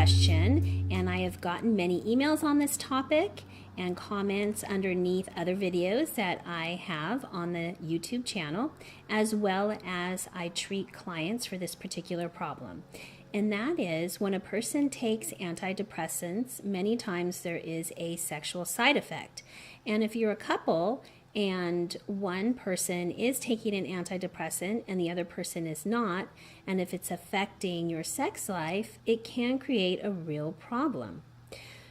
question, and I have gotten many emails on this topic and comments underneath other videos that I have on the YouTube channel, as well as I treat clients for this particular problem. And that is when a person takes antidepressants, many times there is a sexual side effect. And if you're a couple and one person is taking an antidepressant and the other person is not, and if it's affecting your sex life, it can create a real problem.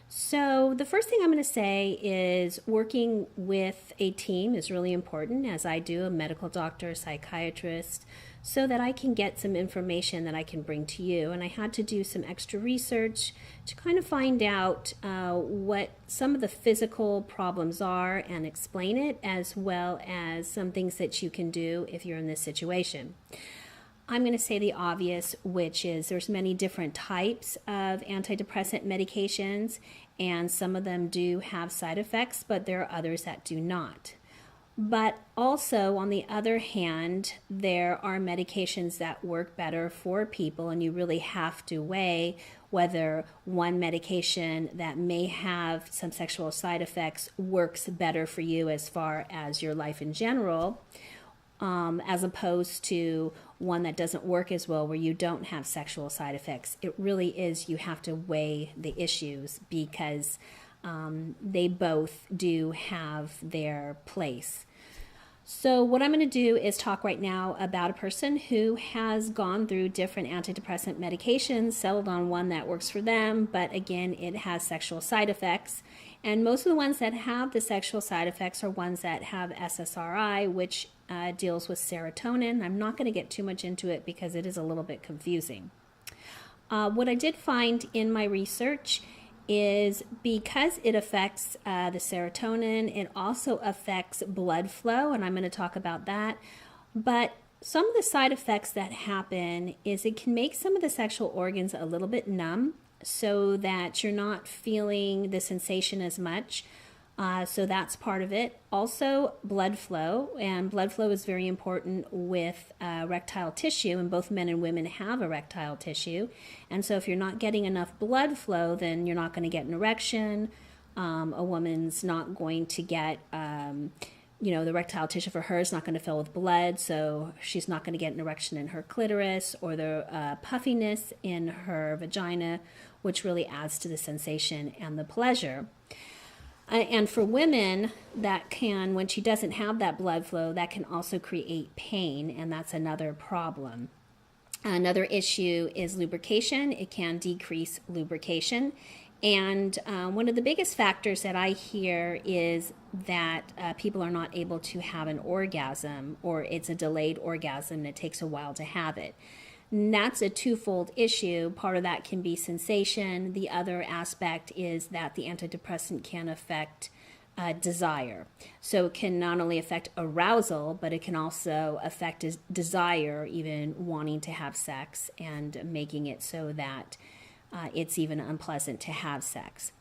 So the first thing I'm going to say is working with a team is really important, as I do, a medical doctor, psychiatrist, so that I can get some information that I can bring to you. And I had to do some extra research to kind of find out what some of the physical problems are and explain it, as well as some things that you can do if you're in this situation. I'm going to say the obvious, which is there's many different types of antidepressant medications, and some of them do have side effects, but there are others that do not. But also, on the other hand, there are medications that work better for people, and you really have to weigh whether one medication that may have some sexual side effects works better for you as far as your life in general, as opposed to one that doesn't work as well where you don't have sexual side effects. It really is, you have to weigh the issues because they both do have their place. So what I'm going to do is talk right now about a person who has gone through different antidepressant medications, settled on one that works for them, but again, it has sexual side effects. And most of the ones that have the sexual side effects are ones that have SSRI, which deals with serotonin. I'm not going to get too much into it because it is a little bit confusing. What I did find in my research is because it affects the serotonin, it also affects blood flow, and I'm going to talk about that. But some of the side effects that happen is it can make some of the sexual organs a little bit numb so that you're not feeling the sensation as much. So that's part of it. Also, blood flow, and blood flow is very important with erectile tissue, and both men and women have erectile tissue. And so if you're not getting enough blood flow, then you're not going to get an erection. A woman's not going to get, the erectile tissue for her is not going to fill with blood, so she's not going to get an erection in her clitoris or the puffiness in her vagina, which really adds to the sensation and the pleasure. And for women, that can, when she doesn't have that blood flow, that can also create pain, and that's another problem. Another issue is lubrication. It can decrease lubrication. And one of the biggest factors that I hear is that people are not able to have an orgasm, or it's a delayed orgasm and it takes a while to have it. And that's a twofold issue. Part of that can be sensation. The other aspect is that the antidepressant can affect desire. So it can not only affect arousal, but it can also affect desire, even wanting to have sex, and making it so that it's even unpleasant to have sex.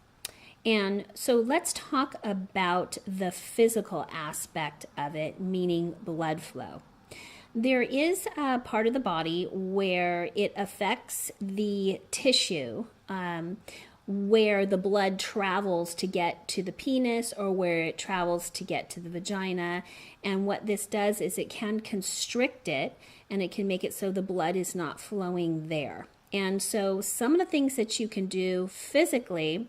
And so let's talk about the physical aspect of it, meaning blood flow. There is a part of the body where it affects the tissue, where the blood travels to get to the penis, or where it travels to get to the vagina. And what this does is it can constrict it, and it can make it so the blood is not flowing there. And so some of the things that you can do physically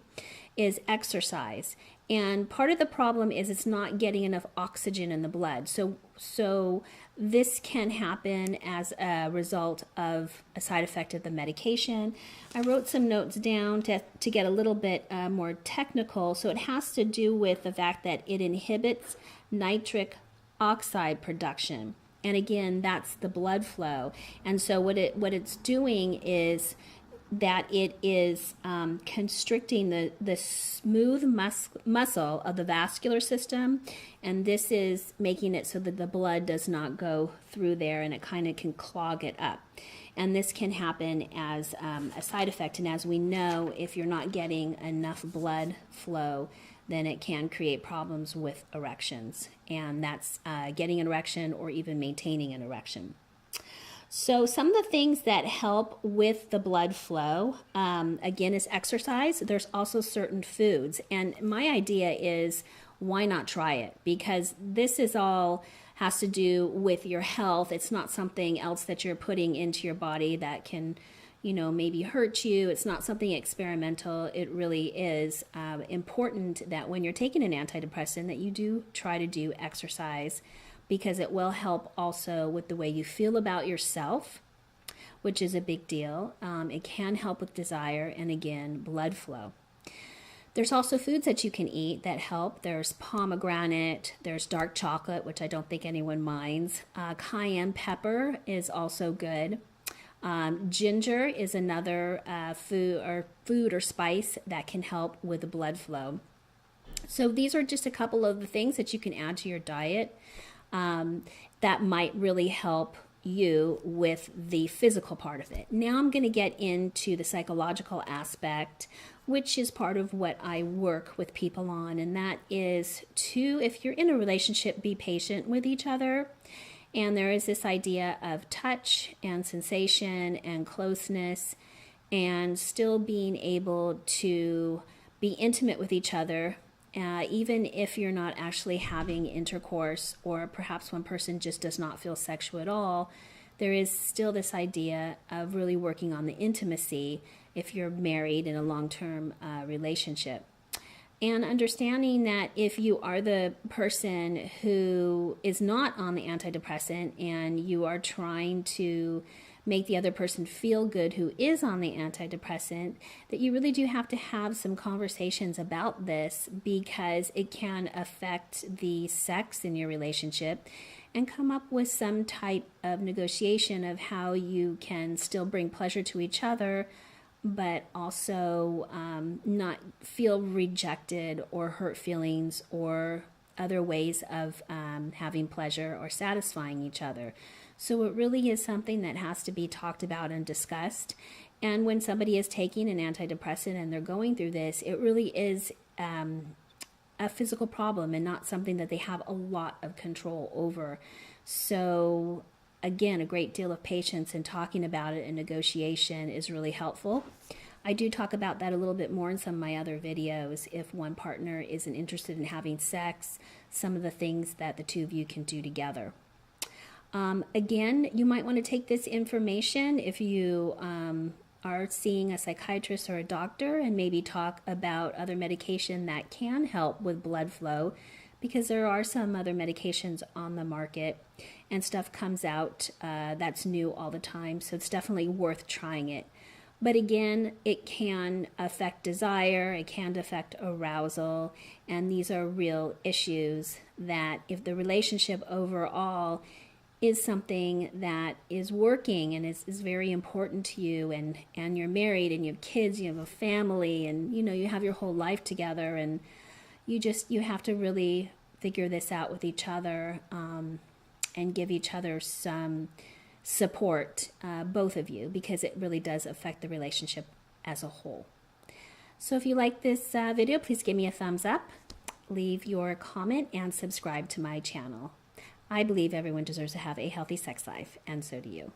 is exercise. And part of the problem is it's not getting enough oxygen in the blood. So this can happen as a result of a side effect of the medication. I wrote some notes down to get a little bit more technical. So it has to do with the fact that it inhibits nitric oxide production. And again, that's the blood flow. And so what it's doing is that it is constricting the smooth muscle of the vascular system, and this is making it so that the blood does not go through there, and it kind of can clog it up. And this can happen as a side effect, and as we know, if you're not getting enough blood flow, then it can create problems with erections, and that's getting an erection or even maintaining an erection. So some of the things that help with the blood flow, again, is exercise. There's also certain foods. And my idea is, why not try it? Because this is all has to do with your health. It's not something else that you're putting into your body that can, maybe hurt you. It's not something experimental. It really is important that when you're taking an antidepressant that you do try to do exercise, because it will help also with the way you feel about yourself, which is a big deal. It can help with desire and, again, blood flow. There's also foods that you can eat that help. There's pomegranate, there's dark chocolate, which I don't think anyone minds. Cayenne pepper is also good. Ginger is another food or spice that can help with the blood flow. So these are just a couple of the things that you can add to your diet that might really help you with the physical part of it. Now I'm going to get into the psychological aspect, which is part of what I work with people on, and that is to, if you're in a relationship, be patient with each other. And there is this idea of touch and sensation and closeness, and still being able to be intimate with each other, even if you're not actually having intercourse, or perhaps one person just does not feel sexual at all. There is still this idea of really working on the intimacy if you're married in a long-term relationship. And understanding that if you are the person who is not on the antidepressant and you are trying to make the other person feel good who is on the antidepressant, that you really do have to have some conversations about this, because it can affect the sex in your relationship, and come up with some type of negotiation of how you can still bring pleasure to each other, but also not feel rejected or hurt feelings or other ways of having pleasure or satisfying each other. So it really is something that has to be talked about and discussed. And when somebody is taking an antidepressant and they're going through this, it really is a physical problem and not something that they have a lot of control over. So again, a great deal of patience and talking about it and negotiation is really helpful. I do talk about that a little bit more in some of my other videos. If one partner isn't interested in having sex, some of the things that the two of you can do together. Again, you might want to take this information if you are seeing a psychiatrist or a doctor, and maybe talk about other medication that can help with blood flow, because there are some other medications on the market and stuff comes out that's new all the time. So it's definitely worth trying it. But again, it can affect desire, it can affect arousal, and these are real issues that if the relationship overall is something that is working and is very important to you, and you're married and you have kids, you have a family, and you have your whole life together, and you have to really figure this out with each other, and give each other some support, both of you, because it really does affect the relationship as a whole. So if you like this video, please give me a thumbs up, leave your comment, and subscribe to my channel. I believe everyone deserves to have a healthy sex life, and so do you.